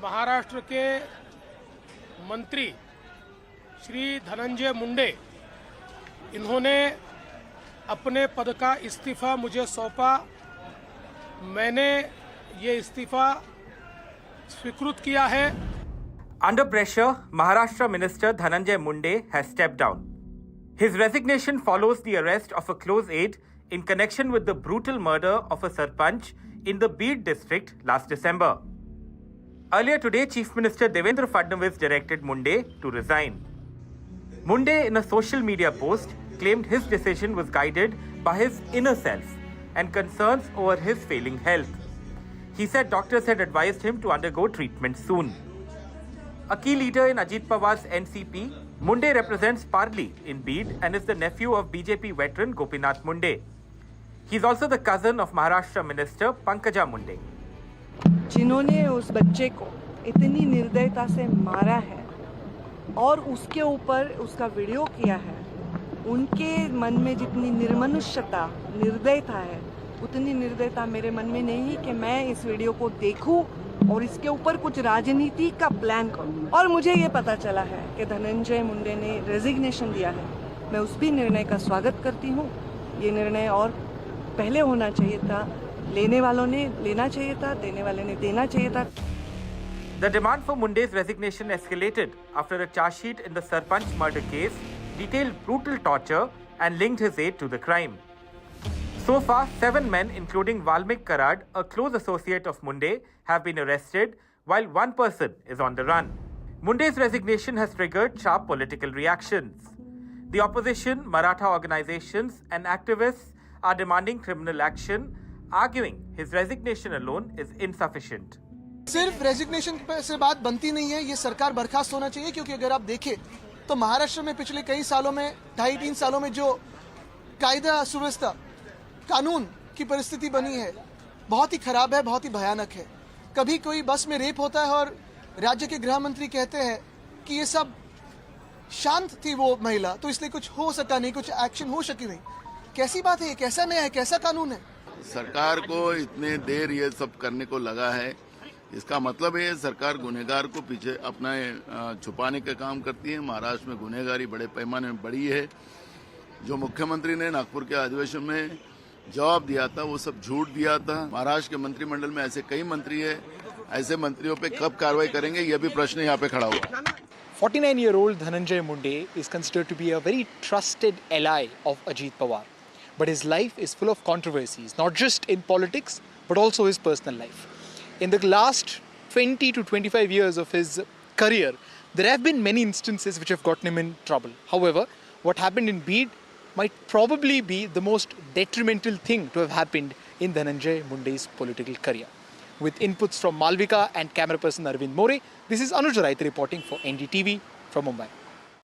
महाराष्ट्र के मंत्री श्री धनंजय मुंडे, इन्होंने अपने पद का इस्तीफा मुझे सौंपा। मैंने ये इस्तीफा स्वीकृत किया है। Under pressure, Maharashtra Minister Dhananjay Munde has stepped down. His resignation follows the arrest of a close aide in connection with the brutal murder of a sarpanch in the Beed district last December. Earlier today, Chief Minister Devendra Fadnavis directed Munde to resign. Munde, in a social media post, claimed his decision was guided by his inner self and concerns over his failing health. He said doctors had advised him to undergo treatment soon. A key leader in Ajit Pawar's NCP, Munde represents Parli in Beed and is the nephew of BJP veteran Gopinath Munde. He is also the cousin of Maharashtra Minister Pankaja Munde. जिन्होंने उस बच्चे को इतनी निर्दयता से मारा है और उसके ऊपर उसका वीडियो किया है, उनके मन में जितनी निर्मनुष्यता, निर्दयता है, उतनी निर्दयता मेरे मन में नहीं कि मैं इस वीडियो को देखूं और इसके ऊपर कुछ राजनीति का प्लान करूं। और मुझे ये पता चला है कि धनंजय मुंडे ने रेजिग्नेशन दिया है। मैं उस भी निर्णय का स्वागत करती हूं। ये निर्णय और पहले होना चाहिए था, लेने वालों ने लेना चाहिए था, देने वाले ने देना चाहिए था। The demand for Munde's resignation escalated after a charge sheet in the Sarpanch murder case detailed brutal torture and linked his aide to the crime. So far, 7 men, including Valmik Karad, a close associate of Munde, have been arrested, while one person is on the run. Munde's resignation has triggered sharp political reactions. The opposition, Maratha organizations, and activists are demanding criminal action, arguing his resignation alone is insufficient. सिर्फ resignation से बात बनती नहीं है, ये सरकार बर्खास्त होना चाहिए, क्योंकि अगर आप देखें तो महाराष्ट्र में पिछले कई सालों में, 2.5-3 सालों में जो कायदा सुव्यवस्था, कानून की परिस्थिति बनी है, बहुत ही खराब है, बहुत ही भयानक है। कभी कोई बस में रेप होता है और राज्य के गृह मंत्री कहते हैं कि ये सब शांत थी वो महिला, तो इसलिए कुछ हो सका नहीं, कुछ एक्शन हो सकी नहीं। कैसी बात है ये? कैसा न्याय है? कैसा कानून है? सरकार को इतने देर ये सब करने को लगा है, इसका मतलब है सरकार गुनहगार को पीछे अपना छुपाने का काम करती है। महाराष्ट्र में गुनहगारी बड़े पैमाने में बढ़ी है। जो मुख्यमंत्री ने नागपुर के अधिवेशन में जवाब दिया था, वो सब झूठ दिया था। महाराष्ट्र के मंत्रिमंडल में ऐसे कई मंत्री है, ऐसे मंत्रियों पे कब कार्रवाई करेंगे, यह भी प्रश्न यहाँ पे खड़ा हुआ। 49-year-old Dhananjay Munde is considered to be a very trusted ally of Ajit Pawar. But his life is full of controversies, not just in politics, but also his personal life. In the last 20 to 25 years of his career, there have been many instances which have gotten him in trouble. However, what happened in Beed might probably be the most detrimental thing to have happened in Dhananjay Munde's political career. With inputs from Malvika and camera person Arvind More, this is Anuj Raith reporting for NDTV from Mumbai.